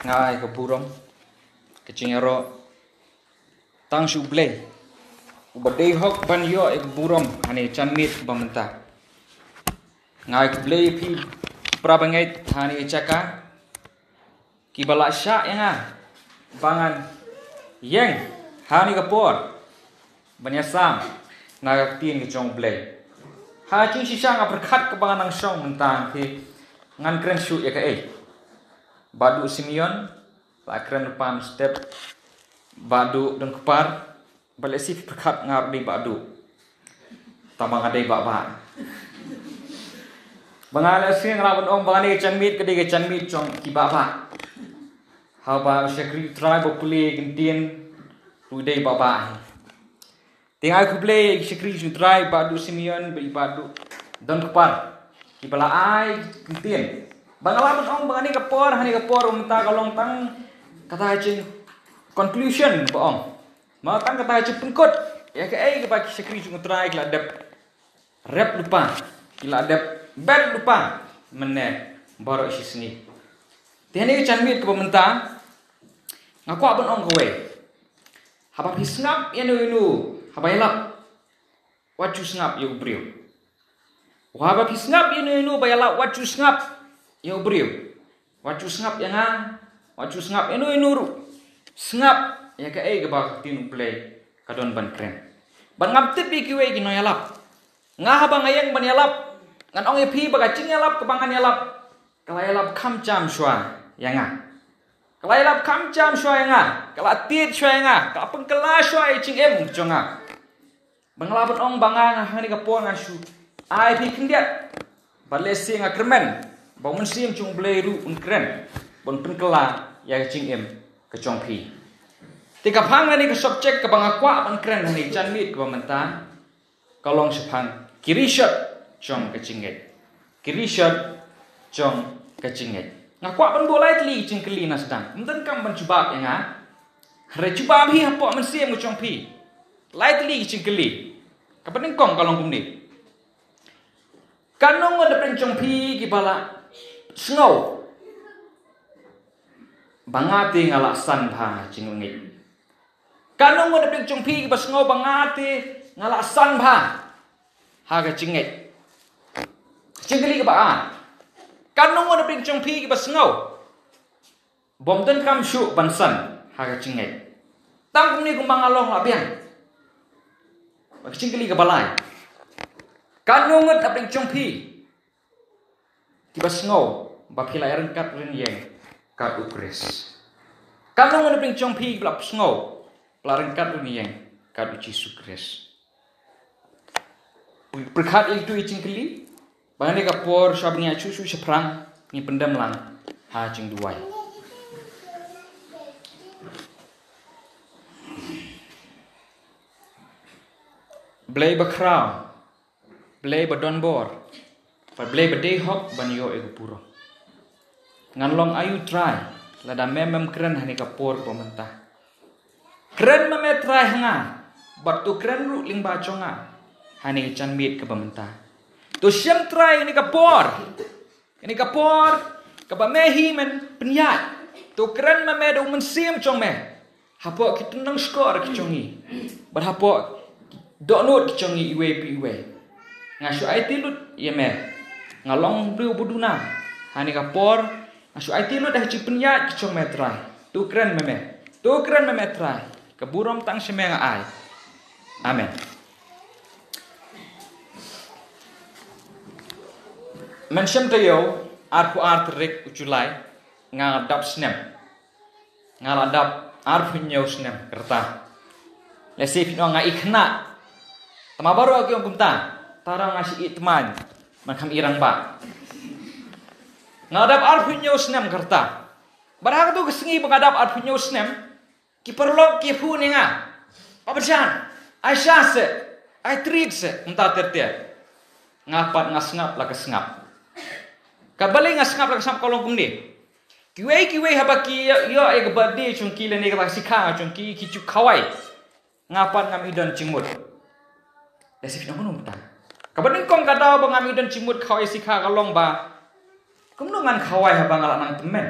ngai ke burom ke cingero tang shu blei ubadei hok ban yo ek burom hani chamit bamenta ngai ke blei pi prabangai hani chaka ki bala sya yanga bangan yeng hani ke por banyasam naga tin ke chong blei ha chung si sang aperkat ke bangan ang song mentang ki ngan kren shu ya ke badu Simeon lakren depan step badu dan kepar balik si perkat ngar di badu tambang adai bak bangala sing rawan ong bangani chanmit ke chanmit chong ki baba haba sekri try bopuli gentien rudai baba tingai ku play sekri su try badu Simeon be badu dan kepar ki bala ai gentien bangala ong bangani kapor hani kapor umta kalong tang kata cing conclusion boong ma tang kata cing pengkot ya ke ai ke bagi sekri su try kila dep rap lupa kila dep bad lupa mene baro isi seni tiani chanmit ke pementa ngaku abon ong kowe haba hisngap inu haba elap waju snap yo brio haba hisngap inu bayala waju snap yo brio waju snap yanga waju snap inu ru snap ya ke ai ke bak tin play kadon ban kren ban ngam tipi kiwe ki no yalap ngahaba ngayeng ban yalap ngan ong epi baga cing yalap kebangan yalap kalayalap kam jam shwa yanga kalayalap kam jam shwa yanga kalatit shwa yanga kapeng kala shwa cing em jonga banglabon ong banga hani kapon ngashu ai pi kendiat balesi nga kremen bangun sim chung bleiru un kren bon penkela ya cing em ke chong pi tika phang ni ke subject ke banga kwa ban kren hani chanmit ke bamenta kalong sepang kirishot chong kecingget kirishot chong kecingget ngakwa ban bolai tli cing keli na sedang menten kam ban cuba ya nga re cuba bi hapo man siem ke chong pi lai tli cing keli kapan kong kalong kumni kanong ada pen chong pi ki bala snow bangati ngala san pha cing ngit kanong ada pen chong pi ki ba snow bangati ngala san pha ha ka cingget cingkeli ke ba kanong ada ping chong pi ke ba snow bom den kam shu bansan ha ka cingget tang kum ni kum bangalong la biang ba cingkeli ke balai kanong ada ping chong pi ke ba snow ba philai ran kat ren yeng kat ukres kanong ada ping chong pi ke ba snow ran kat ren yeng kat Yesus Kristus perkat itu cingkeli bangane kapor syabnya cucu seprang ni pendam lang ha cing duai blay bakrau blay badon bor pa blay badei hop ban yo ego puro ngan long ayu try lada memem keren hani kapor pemerintah keren meme try hanga batu keren ru ling ba chonga hani chanmit ke pemerintah tu siam try ini kapor ke ba mehi men penyat tu keren meme do men sim chong me hapo kita nang skor ki chongi bar hapo do not ki chongi iwe pi iwe ngasu ai tilut ye me ngalong bru buduna hani kapor ngasu ai tilut dah ci penyat ki chong me try tu keren meme try ke burom tang semenga ai amen Mensyam tayo arpu artrik uculai ngadap snem ngaladap arpu nyaw snem kerta lesif no nga ikna tama baru aku yang kumta tarang ngasih itman makam irang ba ngadap arpu nyaw snem kerta barang tu kesengi mengadap arpu nyaw snem ki perlok ki fu ni nga paberjan ai syase ai trik se entah tertiar ngapat ngasngap la kesngap kabali ngasngap la kesngap kolong kumni kiwe habaki yo e gabadi chungki le ne ka sikha chungki ki chu khawai ngapan ngam idan cimut desif no num ta kabani kong kata ba ngam idan cimut khawai sikha kalong ba kumno ngan khawai haba ngala nang temen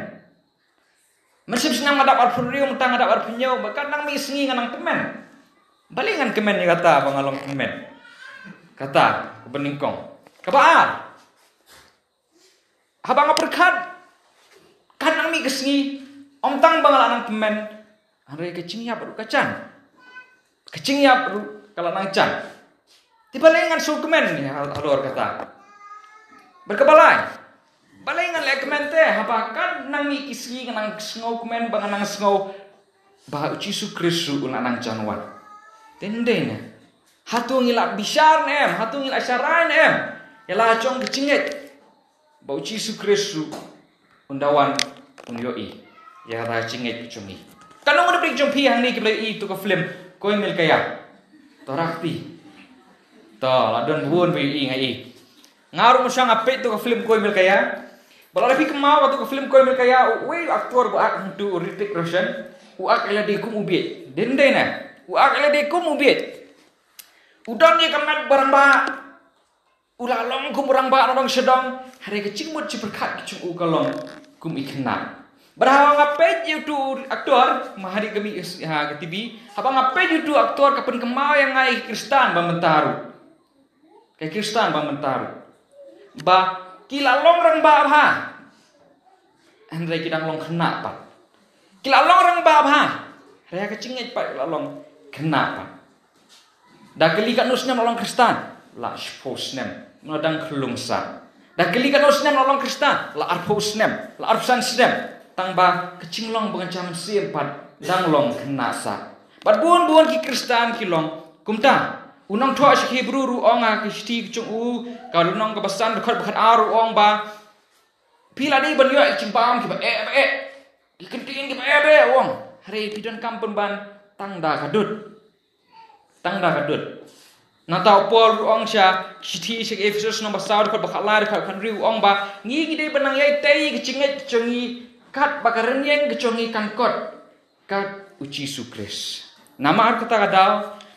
Masih senang ngadap arpurium tang ngadap arpunyo kadang mi sengi nganang kemen. Balingan kemen ni kata bangalong kemen. Kata beningkong. Kabaar. Habang aperkat kadang mi kesengi om tang bangalanang kemen. Hari kecingnya baru kacan. Kecingnya baru kalau nang can. Tibalingan sul kemen ni alor kata. Berkebalai. Balingan lek kemen teh habakan nang mi kisi nang sngau kemen bang nang sngau ba Yesus Kristus nang janwan. Tendenya. Hatu ngilak bisar nem, hatu ngilak syaran em. Yalah cong kecinget. Ba Yesus Kristus undawan unyoi. Ya ra cinget kucungi. Kanong udah prik jompi hang ni ke i tu ke film koi mil kaya. Torakti. To ladon buon bi i ngai. Ngaru musang apet tu ke film koi mil kaya. Kalau lebih kemau waktu ke film kau yang kaya, aktor buat untuk Hrithik Roshan, uak ela dekum ubiet, dendena, uak ela dekum ubiet. Udang ni kamat barang ba, ulalong kum barang ba orang sedang, hari kecil mut ciperkat kecung ukalong kum ikna. Berhawa ngapet itu aktor, mahari kami ke TV, apa ngapet itu aktor kapan kemau yang ngai Kristen bamentaru, kayak Kristen bamentaru, ba kila long rang ba ha. Andre kidang long kena pa. Kila long rang ba ha. Raya kecingit pa kila long kena pa. Da keli kat nusnem long Kristen. La shposnem. Nodang kelungsa. Da keli kat nusnem long Kristen. La arposnem. La arpsan snem. Tang ba kecing long bengancam sempat dang long kena sa. Bat buon ki Kristen ki long kumta. Unang tua si Hebrew ruong kisti kecung kalau nong kebasan dekat bekat aru ong ba pila di ban yo cimpam ki ba dikentiin ki ba ong hari pidon kampun ban tangda kadut na tau pol ruong sya kisti si Efesus nomor 1 dekat bekat lar dekat kan riu ong ba ngi gide benang yai tei kecinget kecengi kat bakaran yang kecengi kangkot kat uci sukres nama ar kata kadau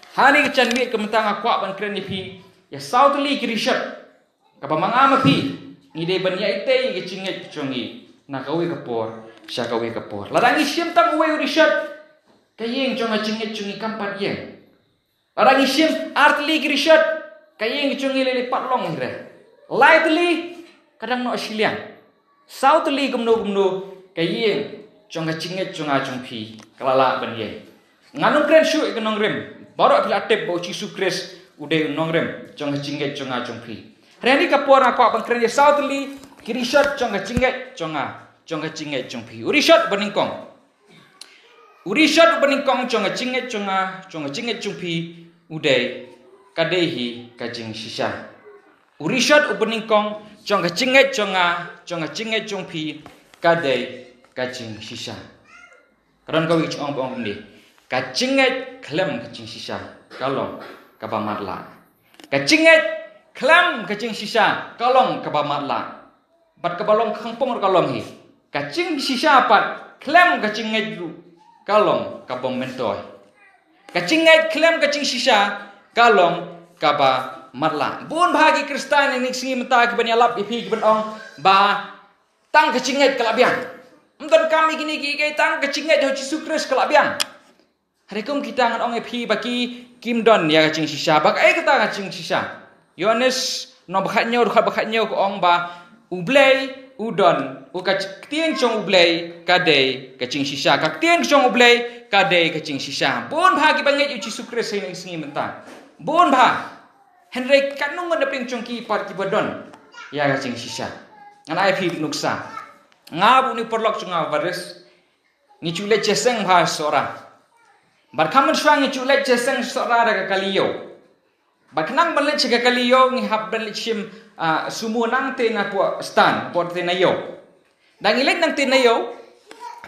hari kecan mi kementang akuak ban keren pi ya sautli kirishat kapa mangama pi ngide ban ya ite ke cinget chongi na kawe kapor sya kawe kapor ladangi sim tam we rishat kayeng chonga cinget chongi kampat yeng ladangi sim artli kirishat kayeng chongi lele patlong ngre lightly kadang no asilian sautli gumno kayeng chonga cinget chonga chongpi kalala ban yeng nganung keren syu ikenong rem baru apil atep bau Yesus Kristus udah nongrem jong cinget jonga jongpi. Hari ini kapor aku abang keren ya sautli kirishat jonga cinget jonga cinget jongpi. Urishat beningkong jonga cinget jongpi udah kadehi kajing sisa. Urishat beningkong jonga cinget jongpi kadei kajing sisa. Karena kau ikut orang ni. Kacinget klem kacing sisa kalong kabamatla. Kacinget klem kacing sisa kalong kabamatla. Bat kabalong kampung kalong hi. Kacing sisa pat klem kacinget du kalong kabong mentoy. Kacinget klem kacing sisa kalong kabamatla. Bun bahagi Kristen ini singi mentah kibani alap ipi kibenong ba tang kacinget kalabian. Mungkin kami gini gini tang kacinget ho Yesus Kristus kalabian. Hari kum kita ngan ong epi baki Kim Don ya kacing sisa bak kita kacing sisa Yohanes no bakatnya ko ong ba ublei udon ukatien chong ublei kadei kacing sisa kaktien chong ublei kadei kacing sisa bon bagi banget Yesus Kristus ini singi mentah bon ba Henry kanung ngan daping chong ki par ki badon ya kacing sisa ngan epi nuksa ngabu ni perlok chunga baris ni chule cheseng ba sora Barkaman suang itu lek jeseng seorang raga kaliyo. Barkenang balik cega kaliyo ni hab balik sim semua nang te na po stan po te na yo. Dan ilek nang te na yo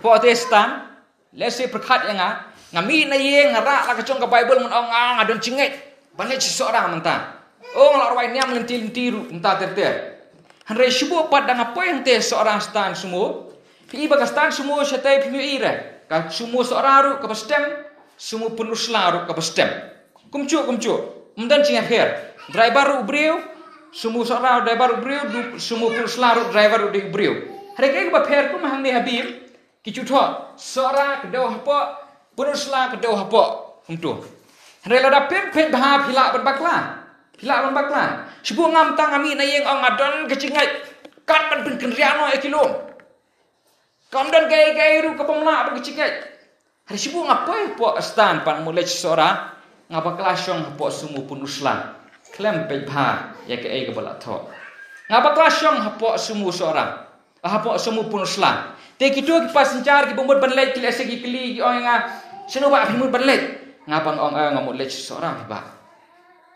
po te stan lese perkat yang ngami na ye ngara la kacong ka Bible ngon ong ngadon cinget. Balik seorang mentah. Oh ngalak rawai niam lentir-lentir mentah ter. Henry subuh pat dang apa yang te seorang stan semua. Pi bagas stan semua setai pi ira. Ka semua seorang ru ka stem semua penuslah ruk ke bestem. Kumcu. Mungkin cingap her. Driver ubriu. Semua seorang driver ubriu. Semua penuslah ruk driver ubriu. Hari kaya ke her kum hang ni habib. kicu tho sora kedau hapo punusla kedau hapo humtu rela da pempet bah phila berbakla sibu ngam tang ami na yeng ong adon kecingai kat ban pin kenriano ekilom kamdan gay ru kapomla berkecingai hari sibu ngapoy po stan pan mulai sora ngabakla syong hapo sumu punusla klem pe bah ya ke ai kebala tho ngabakla syong hapo sumu sora hapo sumu punusla te kitu ki pasencar ki bombot banlet ki lese ki kli ki ong nga seno ba phimut banlet ngapang ong ngamut lech seorang ba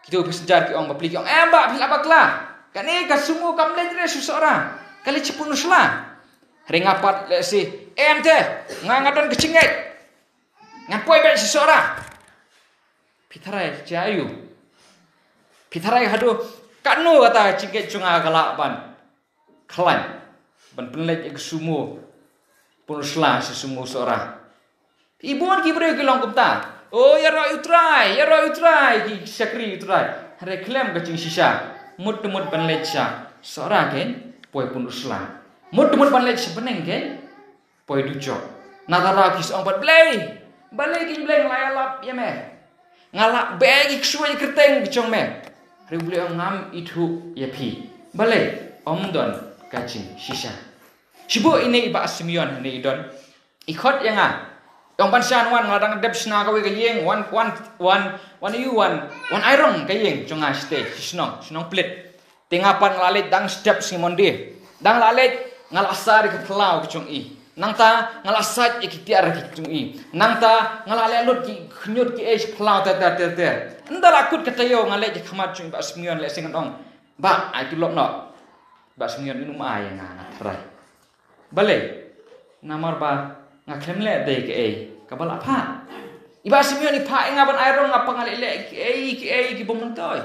kitu pasencar ki ong bapli ki ong ba phila bakla kani ka sumu kam lech re seorang kali cipunusla ringapat lesi te ngangadon kecinget ngapoi bet seorang pitharai jayu pitharai hadu kanu kata cinget cunga galak ban klan ban penlech ek sumu punusla sesumu seorang. Ibuan kibre ki long kumta. Oh ya roi utrai ki sakri utrai. Reklame kacing sisa. Mut banlecha. Seorang ken poi punusla. Mut banlecha beneng ken poi duco. Natara kis ongpat blay. Balay kin blay layalap ya me. Ngalak bagi ksuai kerteng kicong me. Rebule ngam itu ya pi. Balay omdon kacing sisa. Sibu ini iba Simeon ni idon ikot yang yang pansan wan ngadang dep sna kawe kayeng wan iron kayeng jonga ste snong plit tingapan ngalalit dang step Simon de dang lalit ngalasar ke pelau ke jong i nangta ngalasat ikitiar ke jong i nangta ngalalit lut ki khnyut ki es pelau ter ndal akut katayo ngalit ke khamat jong iba Simeon le sing ong ba ai tu lok no ba Simeon minum ai nga trai balai namar ba ngaklem le dei ke kabal apa iba Simeon ipa ngaban airong ngapa ngale le ki bomontoy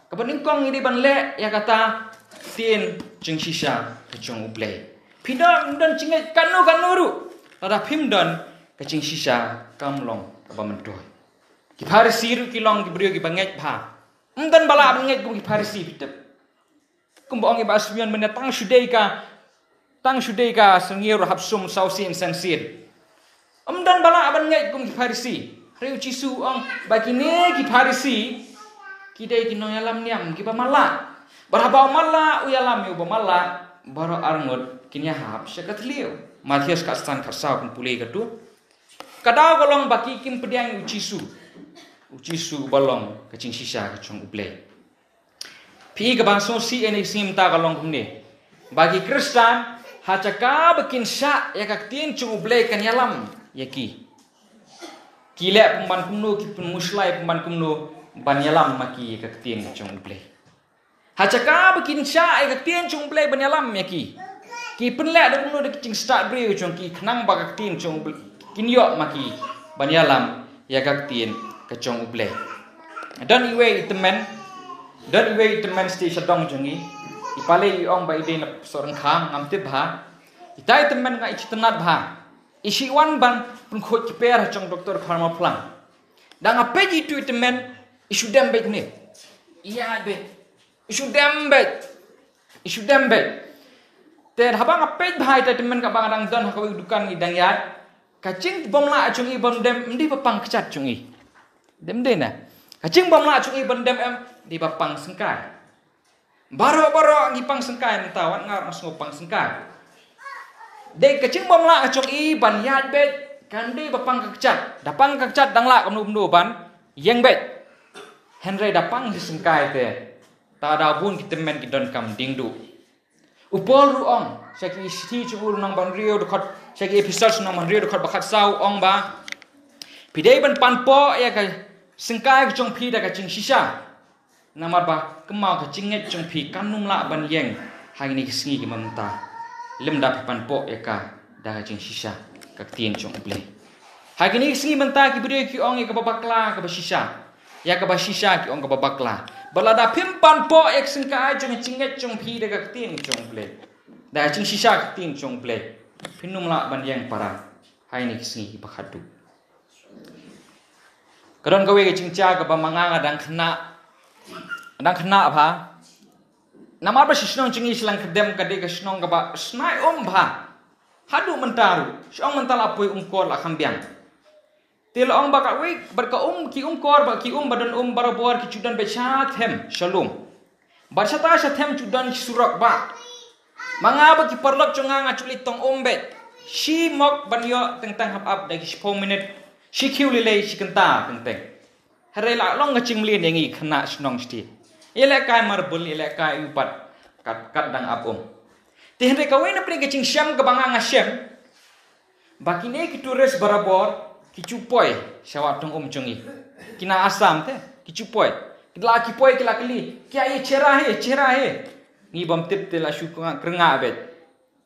kaban ingkong ini ban le ya kata tin jing sisa ke jong uble pindon dan cingai kanu ru tada pimdon ke jing sisa kamlong kabamontoy ki farisi ru ki long ki brio ki banget pa dan bala banget ki farisi bitep kumbong iba Simeon menetang tang sudeka sengir hapsum sausin sensir dan bala aban ngai kum farisi reu cisu ong bagine ki farisi kidai ki noyalam niam ki pamala baraba mala uyalam yu pamala baro arngot kinya hap sekatliu Matius kastan kasau pun pulei katu kadau golong baki kim pediang ucisu balong kacing sisa kacung ublei pi ke bangso si eni sim ta golong kumne bagi Kristen hacaka bikin syak ya kaktin cung ublei kan yalam yaki kile pemban kumno ki pemuslai pemban kumno ban yalam maki ya kaktin cung ublei hacaka bikin syak ya kaktin cung ublei ban yalam yaki ki penle da kumno de kicing start breu cung ki khnang ba kaktin cung ublei kin yo maki ban yalam ya kaktin ka cung ublei dan iwe itemen sti sadong jungi ipale iong ba ide na sorang kham ngamte bha itai temen nga ichitenat bha isi wan ban pun khot kiper chong doktor pharma plang dang ape ji tu temen isu dembe ni iya be isu dembe ter habang ape bha ita temen ka bang dang don ka dukan ni dang yat kacing bomla chung i bom dem ndi papang kechat chung i dem de na kacing bomla chung i bom dem em di papang sengkai baro ngipang sengkai mentawan ngar mas ngopang sengkai dek kecing bomla acong i ban yat bet kandi bapang kakcat dapang kakcat dangla kamnu ban yeng bet henry dapang sengkai te ta da bun kitemen kidon kam dingdu upol ruong seki sti chu nang ban rio dekot seki episode nang ban rio dekot bakat sau ong ba pidei ban panpo ya ka sengkai kacong pi da kacing sisa namar ba kemau kecinget chung pi kanum la ban yeng hang ni kesingi ki mamta lem da pan po eka da jing sisa ka tien chung ble hang ni kesingi menta ki bri ki ong ka babakla ka sisa ya ka sisa ki ong ka babakla balada pim pan po ek singka chung cinget chung pi da ka tien chung ble da jing sisa ka tien chung ble pinum la ban yeng para hang ni kesingi ki bakhadu karon gawe ke cingcha ka bamanga dang khna bha namar ba shishnong chingi silang kedem kade ka shnong ka ba snai bha hadu mentaru syong mental apoi kor la kambiang tel ong baka we barka ki kor ba ki badan barabor ki chudan be chat hem shalom barsata shathem chudan surak ba mangaba ki parlok chonga ngachuli tong bet shi mok banyo tentang hap da ki 4 minute shi kiu lele shi kenta tentang hare la long ngaching lien yangi khana snong sti ele kai marbul ele kai upat kat dang apom te hare ka we na pre ngaching syam ka banga ngasem bakine ki tures barabor ki chupoy syawat tong chongi kina asam te ki chupoy kila ki poy kila kili kya ye chera he ni bom tip te la shu krenga bet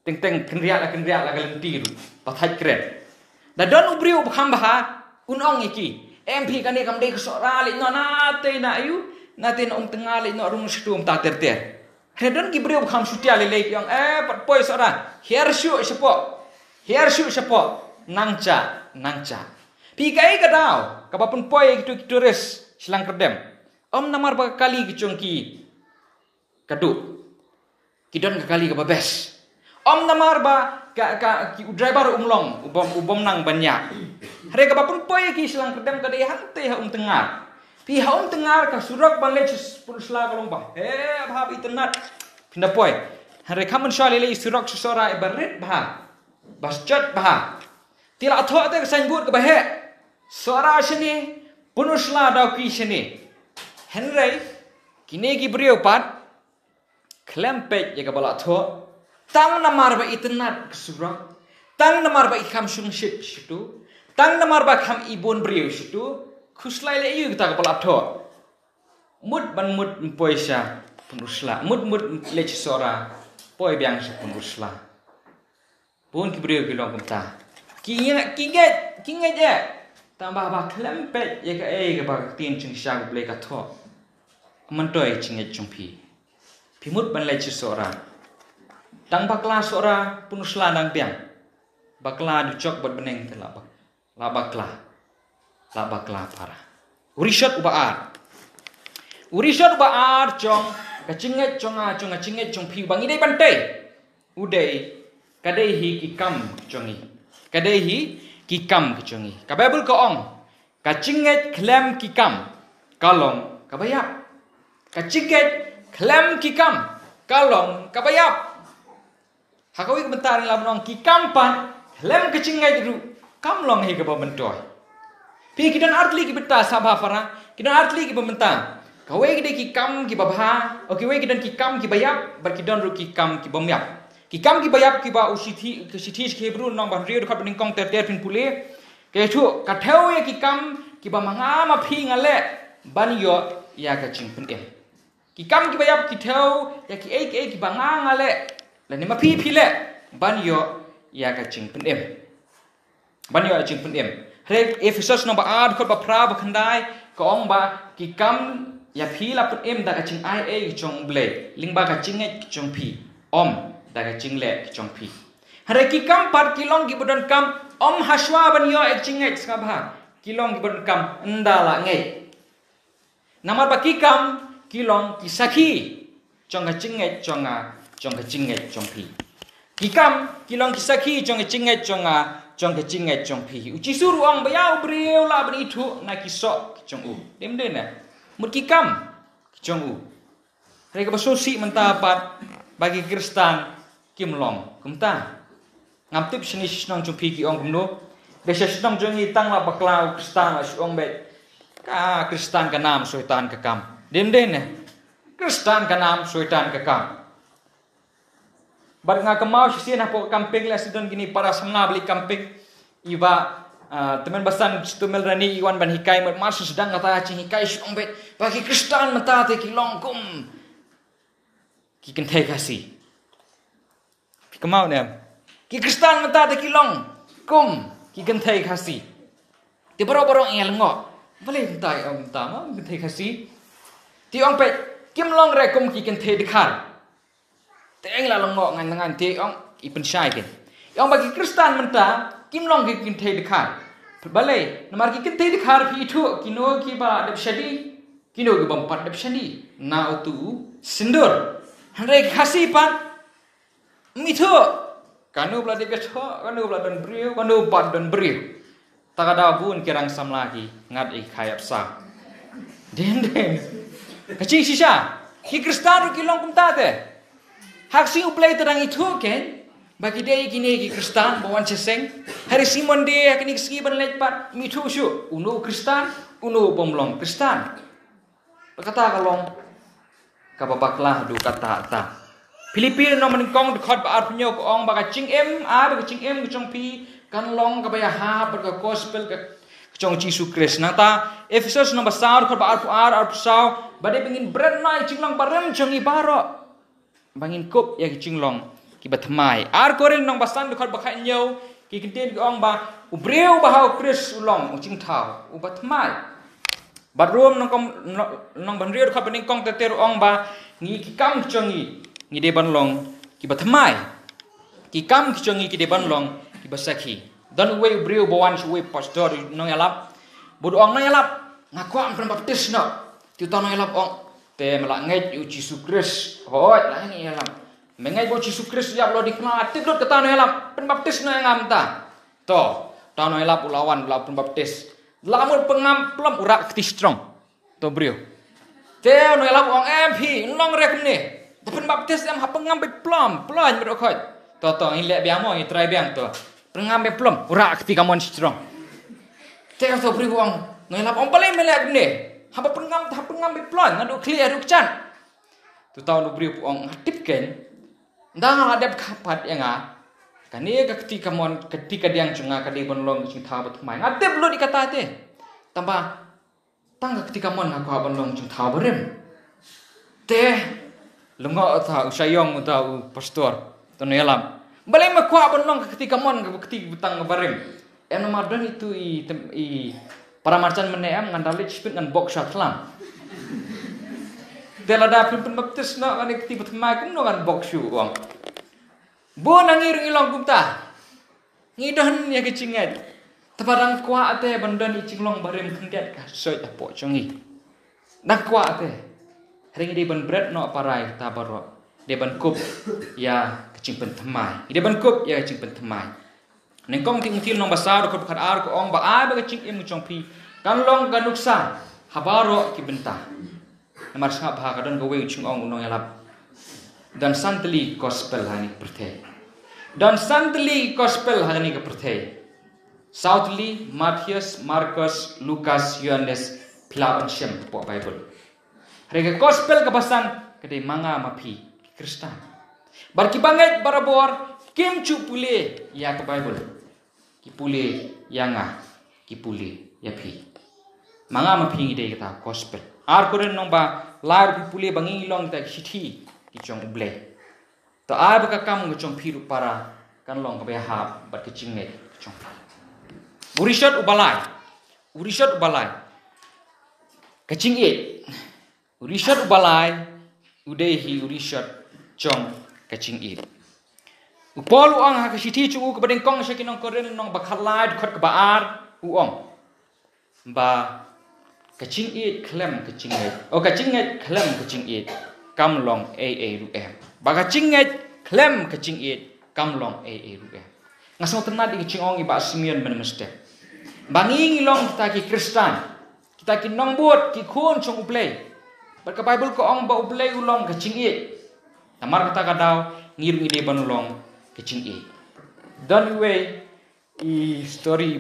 teng kenriak la galenti ru pathat kren da don ubri ub khamba unong iki MP kane kam de sora le no na te na ayu na te no tengah le no rung stum ta ter hedon ki bri ub kham shutia le yang pat poy sora here shu sepo nangcha pi kai ka dau ka bapun poy itu turis silang kerdem namar ba kali ki chongki kadu kidon ka kali ka babes namar ba ka ki driver umlong ubom nang banyak hare ka bapun poy ki silang kerdem ka de hante ha tengar pi ha tengar ka surak ban le pun sla ka long ba bhab itnat pinda poy hare khamun shale le surak sora ibaret bha bas chat bha tila tho te sangbut ka bahe sora shini punusla daw ki shini henry kine ki brio pat klempet ye ka bala tho tang namar ba itnat surak tang namar ba ikham shungship shitu tang namar ba kham ibon brio shitu khuslai le yu ta ka bala tho mud poisa punusla mud le sora poi biang sa punusla pun ki brio ki long kumta kinget ye tambah ba klempet ye ka ba tin chung sha ble ka tho man toy chinget chung pi mut ban le sora tang bakla sora punusla nang biang bakla du chok bat beneng te la bakla para urishat ubaar chong ka chinget chong pi bangi dei bantai udai kadai hi ki kam chongi ka bible ko ong ka chinget klem ki kam kalong ka bayap ka chinget klem ki kam kalong ka bayap hakawi ka bentar lam nong ki kam pan klem ka chinget ru kam long hi ka ba bentoy pi kidan artli ki beta sabha fara kidan artli ki bementa kawe gede ki kam ki babha oke we kidan ki kam ki bayap bar kidan ru ki kam ki bomyap ki kam ki bayap ki ba usithi ke bru nong ban rio khat ning kong ter pin pule ke thu ka theu ye ki kam ki ba manga ma phi ngale ban yo ya ka ching pun ki kam ki bayap ki theu ya ki ki ba ngale la ni ma phi le ban yo ya ka ching pun ban yo ching pun re Efesus nomor 8 khot ba pra ba khandai ko ong ba ki kam ya phi la pun da ka ching ai chong ble ling ba ka ching chong phi da ka ching le chong phi hare ki kam par kilong ki bodon kam haswa ban yo ching ska ba kilong ki bodon kam ndala ngai namar ba ki kam kilong ki sakhi chong ka ching chong phi ki kam kilong ki sakhi chong ka ching chong phi uchi suru ong ba ya ubriu la ban itu na ki so chong u dem de na mut ki kam chong u hare ka ba so si menta pat bagi Kristen kimlong kumta ngam tip sini snong chung pi ki ong kumno be snong jong i tang la bakla Kristen la ong be ka Kristen ka nam soitan ka kam dem ne Kristen ka nam soitan ka kam bar nga kamau si na po camping la sidon gini para samna beli camping iba teman basan stumel rani iwan ban hikai mat mas sedang kata chi hikai ong be bagi Kristen menta te ki long kum ki kentai kasih kemau ne ki Kristen mata te kilong kum ki kentai khasi ti boro el ngo bale tai om ta ma kentai khasi ti ong pe kim long re kum ki kentai dikhar te eng la long ngo ngan ti ong i pen sai ke ong bagi Kristen mata kim long ki kentai dikhar bale namar ki kentai dikhar pi thu kino ki ba dep shadi kino ki bam pat dep shadi na tu sindur hare khasi pan mitho Kanu belah dia betul, kanu belah don beriu, kanu bat don beriu. Tak ada bun kirang sam lagi, ngat khayap sa. Den. Kecing sisa, ki Kristen ki long kumta te. Hak sing uplay terang itu ken. Bagi dia kini ki Kristen bawan seseng. Hari Simon dia kini ski ban lepat mitu syu. Unu Kristen, unu bomlong Kristen. Kata kalong kababaklah du kata ta. Filipin nomor kong dekat baar punya ko ong baga cing em baga cing em kecong pi kan long kabaya ha baga gospel ke kecong Yesus Kristus nata Efesus nomor saur dekat baar puar ar pusau bade bingin bread nai cing long barem cong ibaro bangin kup ya cing long ki batmai ar korel nong basan dekat bakha nyau ki kiden ko ong ba ubreu bahau Kristus ulong cing thau u batmai Barum nong banriu dekat bening kong teteru ong ba ngi ki kam kecong ngi de banlong ki batmai ki kam kicong ki de banlong ki basaki dan we brio bawan we pastor no yalap bodo ong no yalap ngaku am baptis no ti ton no yalap ong te melak ngai u Yesus Kristus hoi la ngi yalap mengai bo Yesus Kristus ya lo dikna ti lo kata no yalap baptis no ngam ta to ta no yalap ulawan la baptis lamun pengam plom urak ti strong to brio te no yalap ong MP nong rek ni Tapi baptis yang apa ngambil plum berokot. Toto ini lek biamo ini try biang tu. Ngambil plum urak ketika mon strong. Teh tu beri uang ngelap om paling melek ni. Apa ngambil plum ngadu clear rukcan. Tu tahu nu beri uang tip ken. Dah ada kapat yang kan ni ketika dia cunga kadi bonlong cing tahu betul mai. Ngatip lo dikata teh. Tambah tangga ketika mon aku bonlong cing tahu berem. Teh Lengok tahu sayang tahu pastor tu nelam. Balai makwa benong ketika mon ketika betang bareng. Nomadan itu para marcan meneam ngandali spin ngan box satlam. Delada pun baptis nak kan ketika betmai kan ngan box shoe uang. Bo nangir ilang kumta. Ngidan ya kecingat. Tebarang kwa ate bandan icing long bareng kendet ka soy apo congi. Dak kwa ate. Hari ini ban bread no parai tabaro. Dia ban kup ya kecing pentemai. Dia ban kup ya kecing pentemai. Nengkong ting til nong basar ko khat ar ko ong ba ai ba kecing im chong pi. Kan long kan nuksa habaro ki benta. Namar sa bha ka don go we chung ong no yalap. Dan santli gospel hani perthe. Dan santli gospel hani ke perthe. Southly Matthias, Markus, Lukas, Yohanes, Pilawan Shem po Bible. Rega gospel kebasan kedai manga mapi Kristen. Barki bangai barabor kim cu pule ya ke Bible. Ki pule yanga ki pule ya pi. Manga mapi ngide kita gospel. Ar koren nong ba lar ki pule bangi long ta sithi ki chong ble. To ar ba kam ngchong piru para kan long ke ha bar ke chingne chong. Urishat ubalai. Kecing Urishat ubalai, udehi urishat chong kacing it. Upol uang hakasiti cu ke badeng kong syakin nong koren nong bakhalai khot ke baar uong. Ba kacing it klem kacing it. O kacing it klem kacing it. Kam long ru em. Ba kacing it klem kacing it. Kam long ru em. Ngasong tenat di kacing ong iba simian ben meste. Bangi long kita ki Kristen. Kita ki nong buat ki khon chong uplay. Berka Bible ko ong ba ublay ulong kacing it. Namar kata kadaw ngirung ide banulong kacing it. Don't way story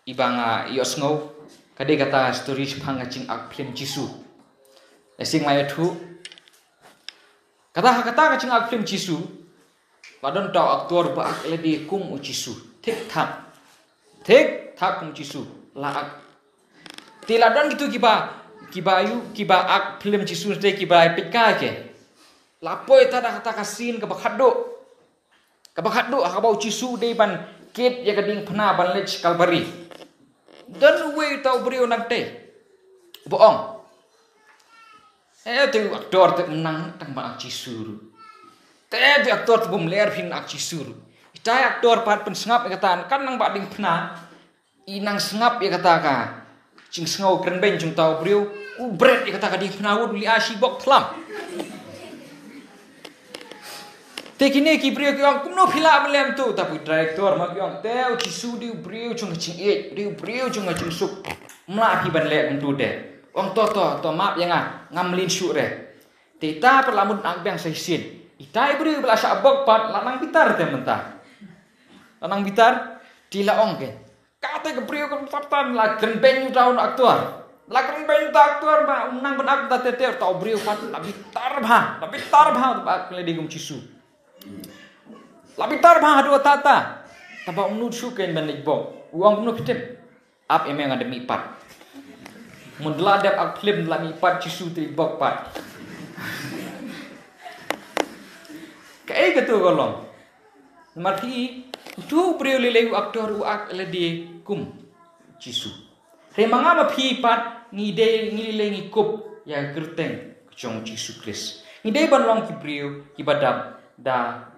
ibanga iosngo kade kata story sepang kacing ak film Jisu. Esing maya tu. Kata kacing ak film Jisu. Padon tahu aktor ba ak ledi kum u Jisu. Tik tak kum Jisu. Laak. Tiladon gitu kiba ak film Jisu te kiba pika ke. Lapoi tada kata kasin ke bakhaddo. Ke bakhaddo akabau Jisu de ban kit ya kading pena ban lech Kalbari. Dan we tau beriu nante. Boong. Tu aktor te menang tang ba ak Jisu. Tu aktor te bum ler pin ak Jisu. Itai aktor pat pen sengap kata kan nang ba ding pena. Inang sengap ya kata ka. Cing sengau keren ben cung tau beriu. Bread ya kata ka ding pena wud li asi bok tlam. Te kini ki brio ki ong kuno phila melem tu tapi director ma ki ong teu Jisu di brio chung ching e di brio chung ching suk mla phi ban le ong tu de ong to map yang ngam lin su re te ta perlamun ang bang sai sin itai brio bela sa bok pat lanang bitar te mentah lanang bitar di la ong ke kate ke brio ke patan la kren ben tahun aktor la kren ben aktor ba nang ben ak ta te tau brio pat la bitar bha ba kle di gum Jisu Lapitar bah dua tata. Tapa umnud suken balik bok. Uang umnud pitip. Ap emang ada mipat. Mundla dap ak film la mipat Jisu tri bok pat. Kai ketu golong. Marti tu brio lele aktor uak ledi kum Jisu. Remanga ma phi pat ngide ngile ngikup ya gerteng kecong Jisu Kris. Ngide ban long ki brio ki badam da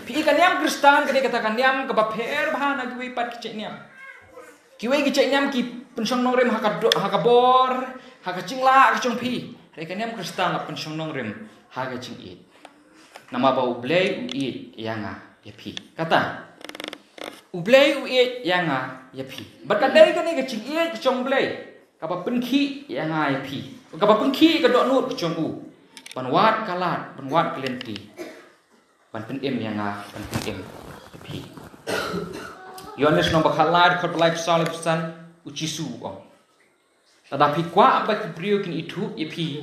pi kan yam Kristen kene katakan yam ke bapher bahana ki pat ki nyam ki we ki nyam ki pensong nong rem hakabor hakachingla kachong pi re kan yam Kristen ap pensong nong rem hakaching it nama ba ublei uit yanga ya pi kata ublei uit yanga ya pi bakadai kan ni kaching it kachong blei kapa penki yanga ya pi kapa penki ka dok nut kachong u banwat kalat banwat kelenti Panten em yang panten em pi. Yohanes nombor halad khot life salib san Jisu ong. Tada pi kwa aba ki brio kin itu ye pi.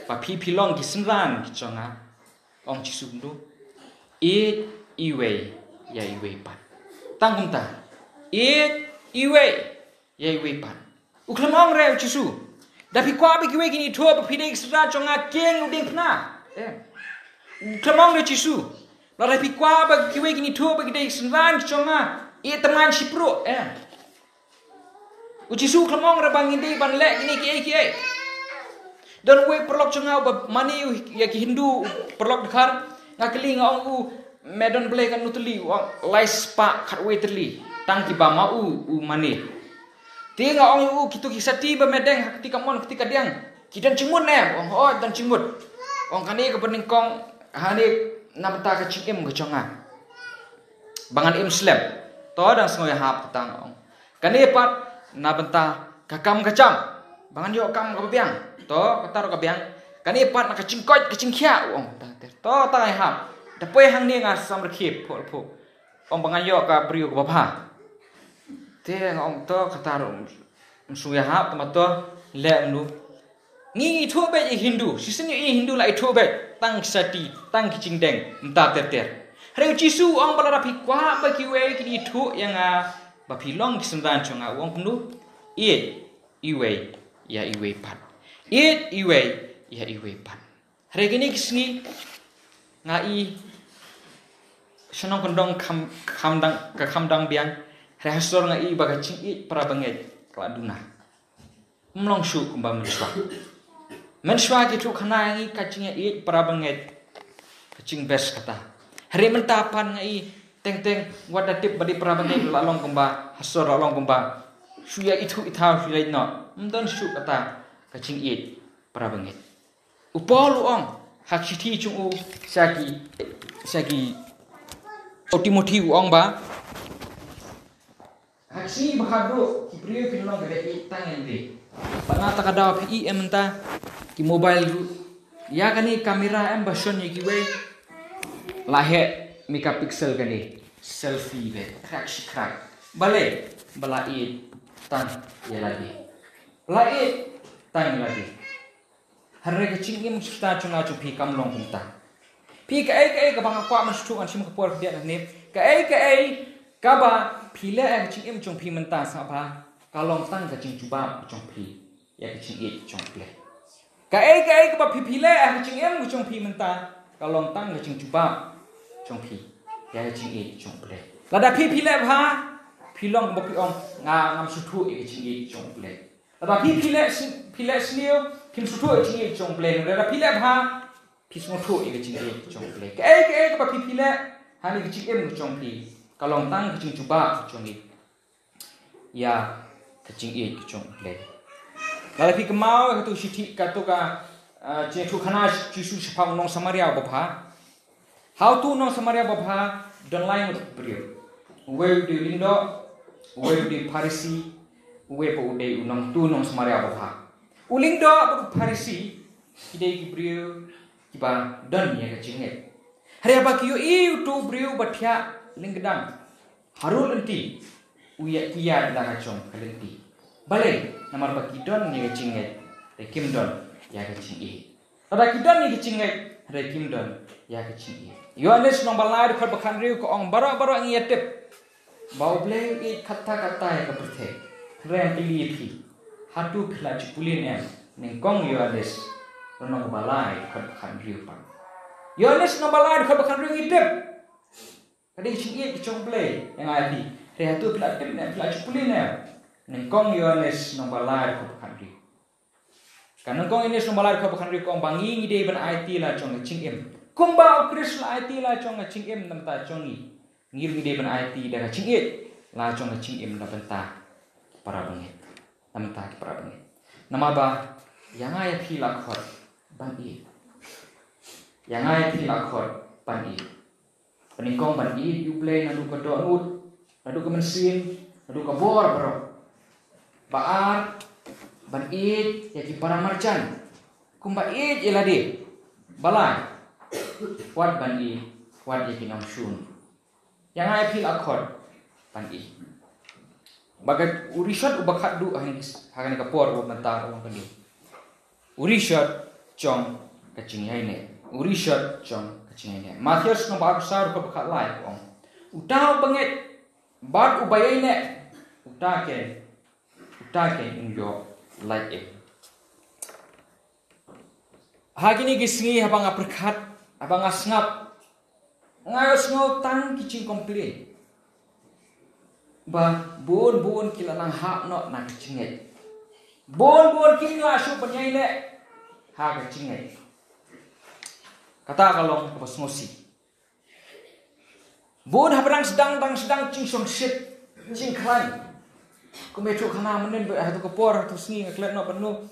Pa pi long ki senran ki chonga. Ong Jisu ndo. Iwe ya iwe pat. Tangkum ta. Iwe ya iwe pat. Uklam ong re Jisu. Da pi kwa aba ki we kin itu pa pi de senran chonga keng udeng pna. Uklam ong re Jisu. Lalu pikwa bagi kiwe kini tu bagi dek senran chonga teman sipro Jisu klamong rabang indi ban lek kini kiai dan we perlok chonga ba mani ya ki Hindu perlok dekhar ngakeli ngong u medan bele kan nutli lais pa khat we terli tang ki ba ma u mani ti ngong u kitu kisati ba medeng ketika mon ketika diang kidan cimut ne dan cimut ong kani ke peningkong hani namta ka chikem ka chonga bangan Islam to dang sengoy hap tang ong kani pat na benta ka kam ka cham bangan yo kam ka biang to katar ka biang kani pat na ka chingkoi ka chingkhia ong ta to ta hap da poi hang ni nga sam rkhip pho ong bangan yo ka brio ka bapha te ong to katar suya hap to to le nu ngi thu be Hindu sisenyo Hindu la thu be tang sati tang kicing deng entah ter hari Jisu ong balara pikwa bagi we kini thu yang ba pilong kisendan chonga wong penu iwe ya iwe pat iwe ya iwe pat hari kini kisni ngai senong kondong kamdang biang hari hasor ngai baga cing para banget keladuna mlong su kumba menswa gitu kana ngi kacing para banget kacing bes kata hari mentapan ngai teng wadatip badi para banget lalong kumba hasor lalong kumba suya itu itau filai no mdan su kata kacing para banget upol ong hak siti chung u sagi Timothy ong ba hak si bahado kibrio pilong gede tangen de panata kada pi ementa ki mobile ya kani kamera em bason ye ki we lahe megapixel kani selfie be crack bale bala tan ye lagi bala tan lagi harre ke chingim sta chunga chu pi kam long punta pi ka ai ka bang kwa mas chu an sim ka por dia ne ka ai ka ba pi le ang chingim chung pi menta sa ba kalong tang ka ching chuba chung pi ya ke ching chung ple ka ai ka ba pi le ang chingim chung pi menta kalong tang ka ching chuba chung pi ya ke ching chung ple la da pi le ba pi long bo pi ong ngam su thu e ching chung ple la da pi le snio pi su thu e ching chung ple la da pi le ba pi su thu e ching chung ple ka ai ka ba pi le ha ni ching chung pi kalong tang ka ching chuba chung ya kecing kecong play. Kalau pi kemau katu siti katu ka je tu khana Jisu sepang nong Samaria bapa. how to nong samaria bapa don lain untuk brio uwe di lindo uwe di parisi uwe po ude unong tu nong samaria bapa ulindo apa parisi ide ki brio kiba don ya kecingit hari apa kiyo tu brio batia lingdang harul enti uya kia dah kacong kalenti balai namar baki don ya kecingit rekim don ya kecingit tada kidon ni kecingit rekim don ya kecingit Yohanes nombor lain kau bahkan riu ko ong baro ngiatip bau bleng i kata-kata yang kepercaya keren pilih pi hatu pila cipulin yang nengkong Yohanes nombor lain kau bahkan riu pan Yohanes nombor lain kau bahkan riu ngitip kadang cingit kecong play yang adi hatu pila tip yang pila cipulin yang nengkong Yohanes nombor lain kau bahkan riu karena nengkong Yohanes nombor lain kau bahkan riu ko ong bangi ngide ban IT lah cong cingim kumba ukris la IT la chong ngaching em nam ta chongi ngir ngide ban IT da ngaching it la chong ngaching em na benta para bangit nam ta para bangit nama ba yang ay phi la khot ban i yang ay phi la khot ban i peningkong ban i yu play na du ko do nut na du ko mensin na du ko bor bro baar ban i ya ki para marjan kumba i elade balai Wat bandi, wat ye kinam shun. Yang ay pil akor bandi. Bagat urishat ubakat du hagan kapor u mentar u bandi. Urishat chong kacing ne. Urishat chong kacing ne. Matius no bagsar ko bakat lai ong. Utau banget bat ubayai ne. Utake injo like it. Hagini gisngi habang aperkat abang asngap ngayos ngau tang kicing komplain ba bon kila nang hak no nak cinget bon kila su penyai ne ha ka cinget kata kalau pas ngosi bon habrang sedang cing song shit cing klan ko metro kana menen be hatu kepor tu sngi ngaklet no penuh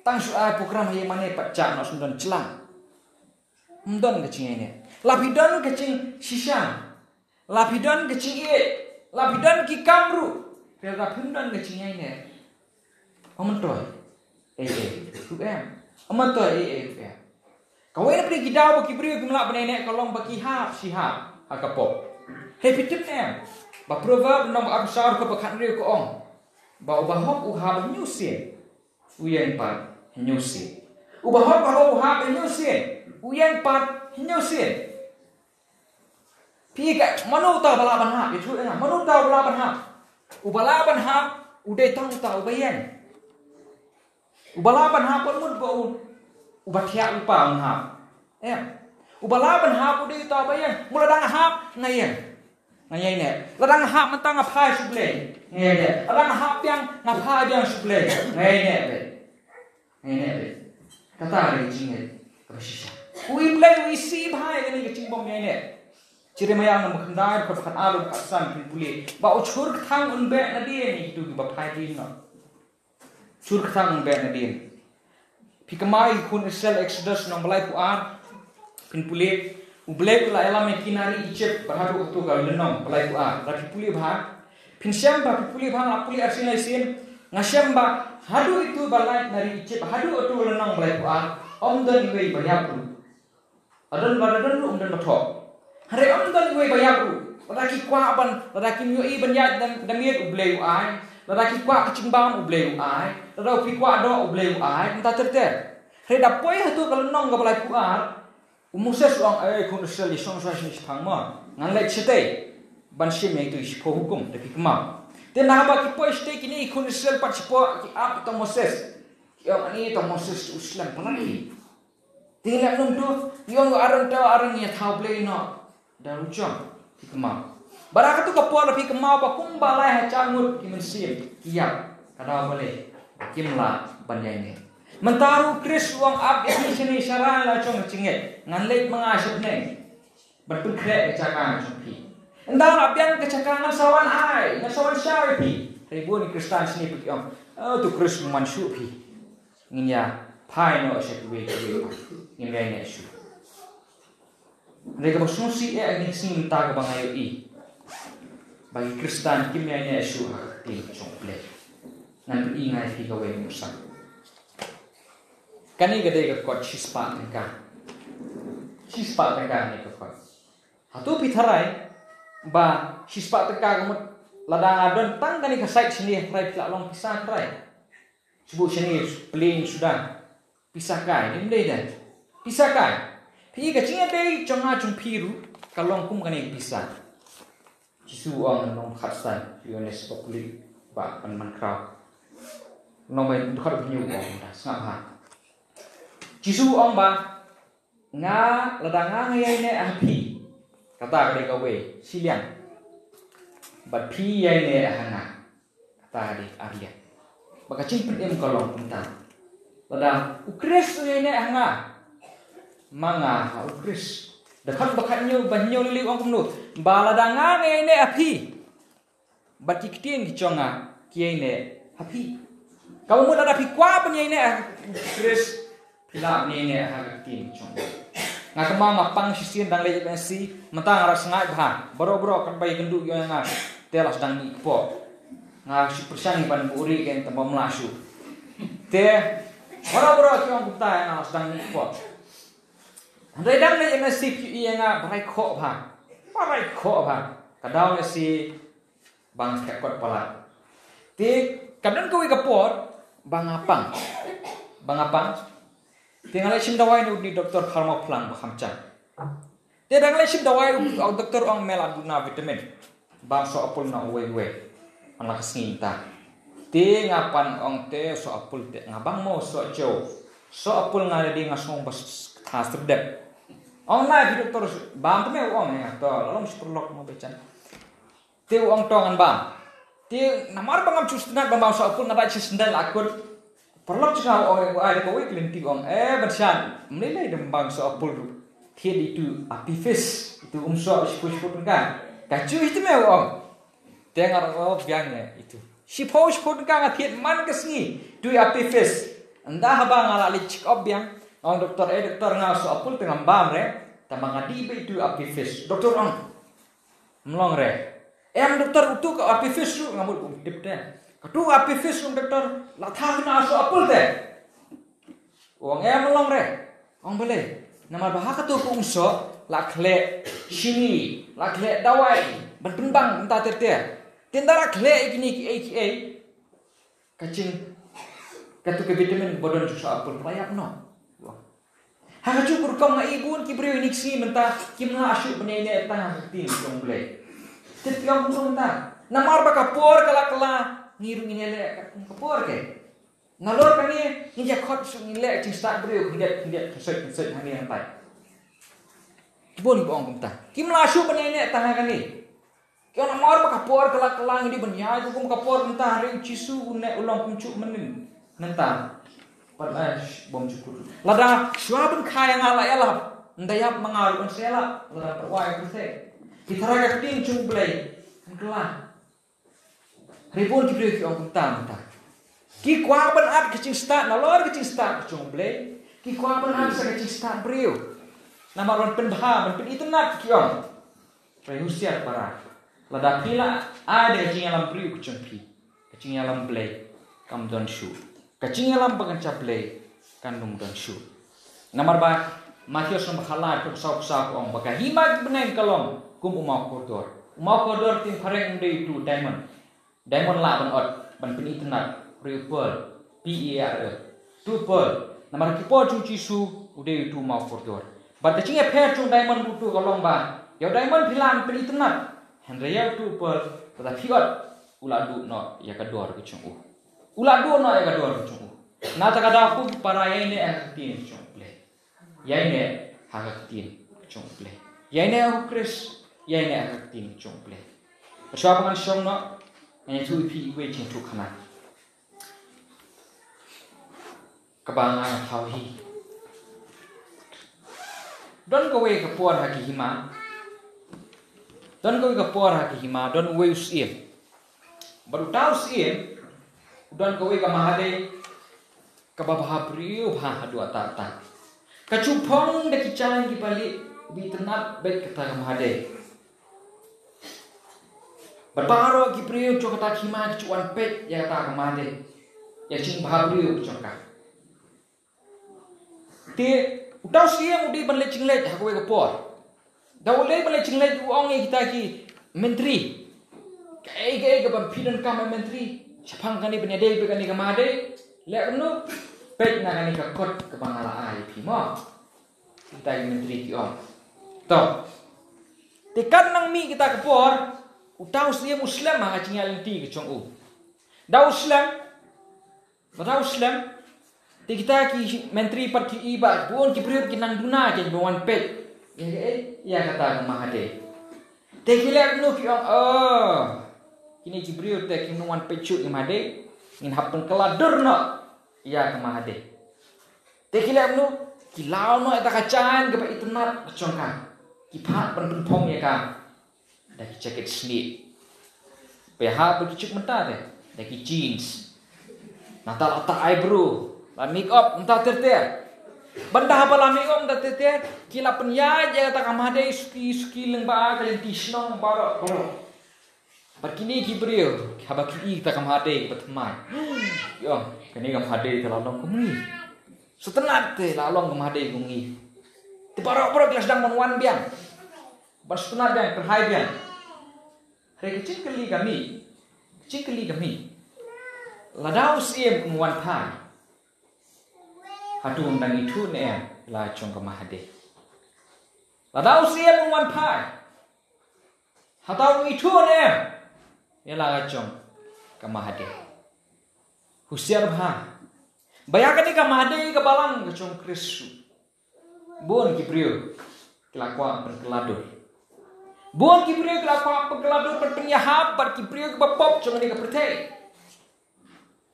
tang su ai program ye mane pacak no sundan celang Mdon kecing ini, lapidon kecing shisha, lapidon kecing ie, lapidon ki kamru, lapidon kecing ini, omontoy, tu omontoy, kau ini pergi kidau bagi beri kumlak benenek kolong bagi hap sihap hakapop, pitip baproverb nom absar ko bakan riu ko ong, bahop uhab nyusin, uyen pan nyusin, bahop uhab nyusin. Uyang pat nyusin. Pika manu tahu balaban hap itu ena manu tahu balaban hap. Ubalaban hap udah tahu bayan. Ubalaban hap pun mud bau ubatia upa hap. Ubalaban hap udah tahu bayan. Muladang hap ngayen. Ngayen ne. Ladang hap mentang apa suble. Ngayen ne. Ladang hap yang ngapa yang suble. Ngayen ne. Ngayen ne. Kata lagi jinget. Kasih. Ui play ui si bahai ini kecing bom ni. Ciri mayang nama kendar kau kan alu kasan pulih. Bau cur ketang unbe nadia ni itu bapai di no. Cur ketang unbe nadia. Pikamai kun Israel Exodus nong balai puar pulih. Ublek la elam kinari Egypt berhadu tu gal lenong balai puar. Rapi pulih bah. Pinsyam bah pulih bah pulih arsin laisin. Ngasyam bah hadu itu balai nari Egypt hadu tu lenong balai puar. Omdan iwei banyak pun. Adan lu umdan batok. Hari omdan iwei banyak pun. Ladaki kuaban, ladaki nyui banyak dan damiet ubleu ai. Ladaki kuak kecing bam ubleu ai. Ladaki kuak do ubleu ai. Entah terter. Hari dapoi hatu kalau nong ke balai puar. Umuses uang kun seli song sini pangma. Nganlek cete. Ban sim itu isipo hukum tapi kemau. Dan nahaba kipoi stay kini kun sel pat sipo ki ap to Moses. Yang ini to Moses Islam pelagi. Tinggal nundu, yang aran ni tahu boleh no, dah ucap hikmah. Barang tu kapur lebih hikmah, pakum balai hacangut kimensim, kiap, kada boleh, kimla banyak ini. Mentaru Chris uang ab ini syaran lah cong cingit, nganlek mengasap neng, berpikir kecakan congpi. Entah abian kecakan sawan ai, sawan syaripi. Ribuan Kristen sini pergi tu Chris mansupi, ingin ya. Pai no syekwe ingin isu. Mereka bersusi agni sing ta ka bangayo I. Bagi Kristen kimya ni asu hakti chomple. Nan ingai fi ka we musa. Kani gade ka kot chispa ka. Chispa ka ni ka kot. Hatu pitharai ba chispa ka ka mut ladang adon tang kani ka site sini trai pila long pisah trai. Sebut sini plain sudah pisah kai ni mdai dah. Pisah kai. Pi ka chinga dei chonga chung piru kalong kum kani pisah. Jisu ang nong khatsai yones populi ba man kraw. Nong bai khot nyu ong da sngap ha. Jisu ang ba nga ladang nga ngai ne api. Kata ka ka we siliang. Bat pi yai ne hanga. Kata di arya. Baka chin em kalong punta. Ladang ukres yai ne hanga. Manga ukris dekat bakatnya banyo lili orang kumnu baladanga ne api bati kitien giconga kiai ne api kamu muda api kwa penye ne ukris pilap ne ha kitien conga ngakama mapang sisien dang le pensi mentang ara sengai bah boro-boro kan bai genduk yo nga telas dang ni po nga persiang ban buri ken tambah melasu te boro-boro kiong kuta nga sedang ni po. Andai dang ni nasi piye nga barai kho ba kadau nasi bang kekot pala ti kadang ko ikapot bang apang tinggal sim dawai ni doktor Karma Plang bakhamcha ti dang le sim dawai doktor ong meladuna vitamin bang so apul na we anak sinta ti ngapan ong te so apul te ngabang mo so jo so apul ngale di ngasong bas khasrdep ong na di doktor bang me ong ya to long superlok mo becan ti ong tongan bang ti namar bangam chusna bang so apul na ba chisndal akut perlok cha ong ai ko we klinti ong bersan mlilai dem bang so apul ti itu apifis itu umso spus kan kacu itu me ong tengar biangnya itu si pos pun kan thiet man kesni tu apifis anda haba ngala li check up biang ong doktor nga so apul tengam bam re tambang adi be tu apifis doktor ong mlong re doktor utu ka apifis su ngamut dip te katu apifis doktor la tha na so apul te ong mlong re ong bele namar bah ka tu ong so la khle shini la khle dawai ban bang enta te tendara khle ikini ki kacing katu ke vitamin bodon so apul payak no ha cukur kau ngai ibun ki brio niksi menta ki mna asu benene tang tin jong ble tetiang burung ta namar baka por kala ngirung inele kapor ke nalor kani ninja khot su ngile ci sta brio hindet set hani antai bon bong ta ki mna asu benene tang kani ki namar baka por kala ngidi benya ku kapor menta hari cisu ne ulong kumcu menin nenta Panas bom cukur. Lada suabun kaya ngala ela ndayap mangaru sela lada perwai kuse. Kitaraga tin cumplay ngela. Ribon kibri ki ong tam ta. Ki kwa ban at kicing sta nalor kicing sta cumplay. Ki kwa ban at sa kicing sta brio. Namaron pendha ben itnat ki ong. Reusiar para. Lada pila ada kicing alam brio kucumpi. Kicing alam play kam don shu. Kacing alam bagan caplay kandung dan shu. Namar ba makios nam khalar ko sok ong baka himag beneng kalong kum umau kodor tim pareng de itu diamond la ban ot ban pini tenat pearl tu pearl namar kipo cuci su ude itu mau kodor ba kacing pher chung diamond butu kalong ba yo diamond philan pini tenat henreya tu pearl pada fiot uladu no ya kador kucung Uladu no ega dor chung. Na ta kada ku para yaine tin chung ple. Yaine hagak tin chung ple. Yaine aku kris yaine hagak tin chung ple. Paswa pangan song no ne tu pi we ching tu khana. Kabanga thauhi. Don go we ka por ha ki hima. Don go ka por ha ki hima don we usiem. Baru tahu siem dan kowe ka mahade ka babah priu bha dua tata kacupong de kicang ki bali Bitnat baik kata kamade. Berbaro Gibril jo kata kima cuan pet ya kata kamade. Ya cing bahabriu congka. Ti utau siang udi banle cinglet hakwe kapor. Daulai banle cinglet uang kita ki menteri. Kai ke pimpinan kami menteri. Siapang kani penyadai begani kamade. Lek nu pet na kani kakot ke bangala ai pimo. Kita menteri ki om. Toh. Tekan nang mi kita kapor. Utau siang Muslim ha cingal ti ke cong u. Dau Islam. Batau Islam. Kita ki menteri parti iba buon ki prior ki nang duna ke buan pet. Ya kata mahade. Tekilak nu ki om. Kini Jibril te ki nuan pecut ki mahade. Ngin hapen keladur no. Ya ke mahade. Tekilak nu ki lau no eta kacan ke itnat kecongkan. Ki phat pen pong ya ka. Da ki jacket sneak. PH berkicuk mentah deh. Da ki jeans. Natal otak eyebrow. La make up entah terter. Benda apa la make up entah terter. Kila penya je kata kamade ski leng ba kalian tisnong barok. Berkini Gibril, habaki kita kamade berteman. Yo, kini kamade telalong kumi. Setenat te lalong kamade kumi. Te barok kelas sedang monwan biang. Ban setenat biang perhai biang. Hari kecil kali kami. Ladau siem monwan pai. Hadung dan itu ne la chong kamade. Ladau siem monwan pai. Hadau itu ne ialah acong kamahade. Husiar bah. Bayangkan ni kamahade ke balang acong Kristu. Bon Gibril kelakuan berkeladur. Bon Gibril kelakuan berkeladur berpenyahap bar Gibril ke bapop cong ni ke pertai.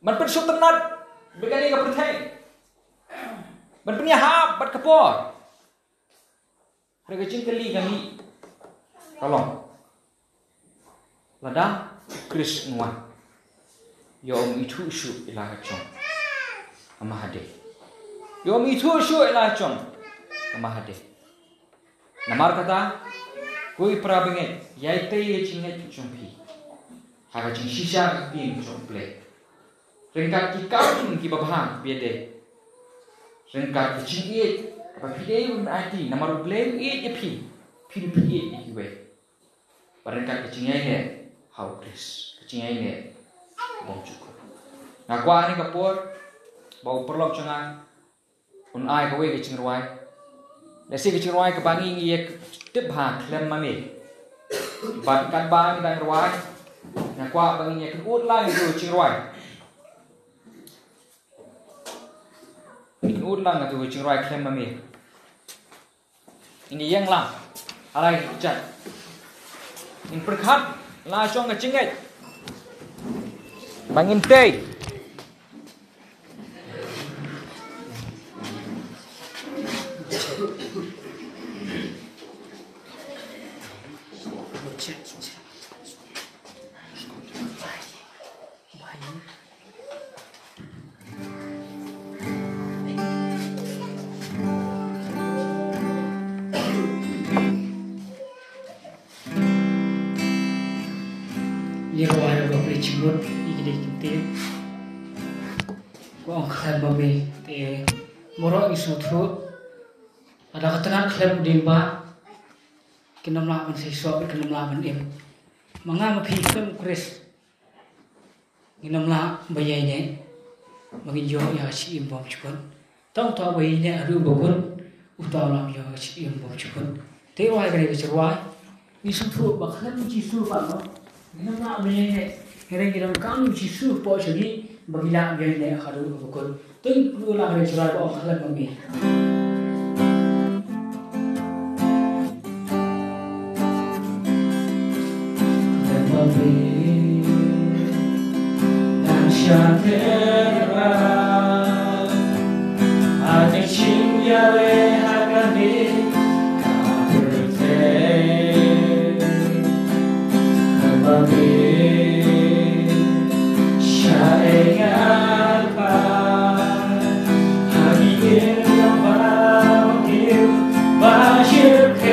Man persutenat begani ke pertai. Berpenyahap bar kepor. Hari kecil kali kami tolong. Ladang Kris nuan. Yom itu isu ilah acong. Kamahade. Yom itu isu ilah acong. Kamahade. Namar kata. Kui prabenget. Yai tei cinget cumpi. Haga cing sisa bin cumple. Rengkat kikau ki babahang biade. Rengkat cing iet. Apa pide un ati. Namar blem iet epi. Pide iet iwe. Barengkat cing iet. Hau Kris, kecing ini bom cukup. Nah, kuah ni kapur, bau perlok cengang, unai kawe kecing ruai. Lesi kecing ruai kebangi ia tebha klem mami. Ban kan bang dan ruai. Nah, kuah bangi ia kekut lang itu kecing ruai. Kekut lang itu kecing ruai klem mami. Ini yang lang, alai cat. Ini perkat. Langsung ke cingit. Bangin teh. Lihat bapak cimut ikut kita. Kau angkat bapak te morok isutru. Ada keterangan klub dimba. Kena melawan sesuatu kena melawan em. Mangga mapikam Kris. Kena melawan bayainya. Bagi jo ya si imbom cukun. Tahu tahu bayainya aru bakun. Utawa ya si imbom cukun. Te wai kena bicara. Isutru bakal menjisu pak. Nama abangnya, kira-kira kamu cisu po jadi bagilah abangnya kalau bukan, tu pulang dari Surabaya orang kalah kami. Kami dan syakira, ada cinta lehakani. Hãy subscribe cho kênh Ghiền Mì Gõ để không bỏ lỡ những video hấp dẫn.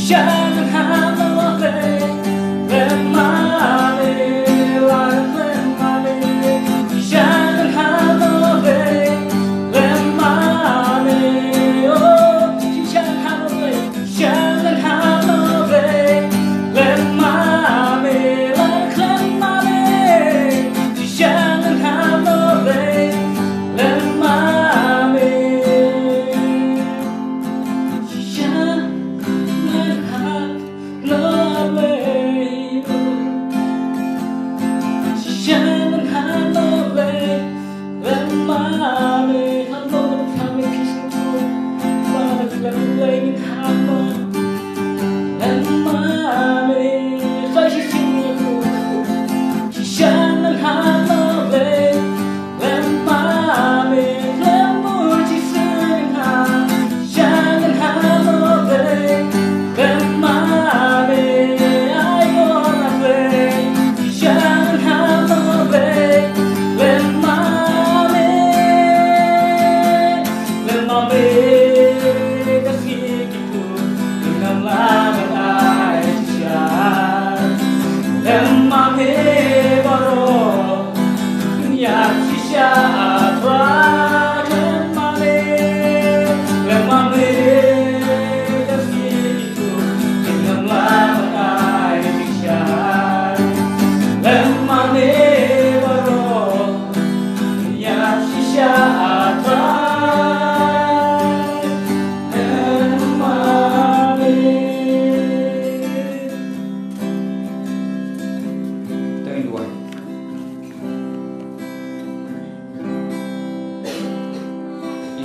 Jangan hamle lemale lemale jangan hamle lemale oh jangan hamle lemale lemale jangan hamle lemale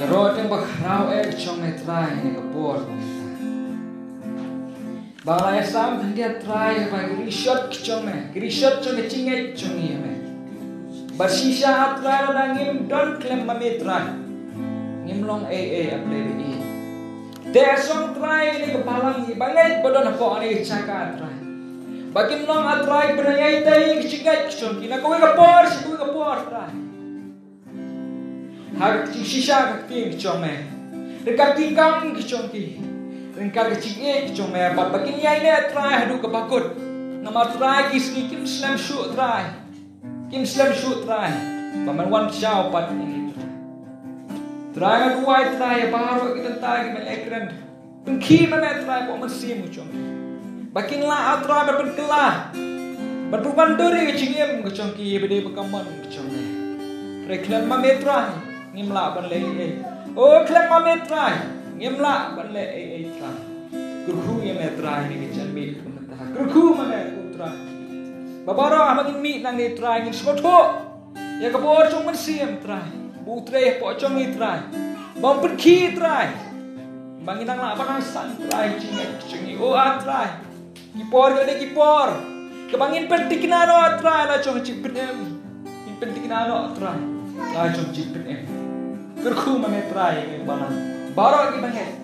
Rod yang bakrau chong try ni kapor. Bala esam kan dia try ba grishot chong chingai chong ni me. Bersisa try la ngim don klem ma me try. Ngim long aple e. Dia song try ni kapalang ni bangai bodon po ni chaka try. Bakim long try benai tai chingai chong ki na ko kapor si ko kapor try. Har shisha kakti kichong me, rekati kang kichong ki, rengkar kecing kichong me. Bat bakin yai ne try hadu kapakut, nama try kisni kim slam shoot try, Baman wan shao pat ini try adu white try baru kita try melekren, pengki mana try kok masih mucong. Bakin la try berpen kelah, berbuban duri kecing kichong ki bede bekaman kichong me. Reklan mame try. Ngimla ban le oh klem ma me try ngimla ban le try kurku ye me try ni chan mi kumta kurku ma me try babaro amagin mi nang ni try ngin skotho ya kabor chung man siem try butre po chung ni try bom perki try bangin nang la ban san try chingi oh try kipor gade kipor kebangin pentik na no try la chung chipin em pentik na no try la chung chipin em Kurku ma me try ke bana baro ki banget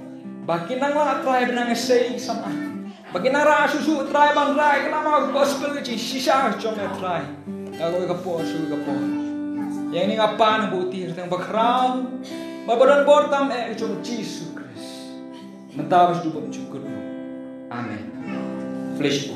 bakin nang la try benang sei sama bakin nara susu try bang try kenapa gospel ki shisha chong me try kalau ka po su ka po yang ni ngapan butir tang bakrau babadon bortam chong Jesus Christ mentabas du bom chukur amen flesh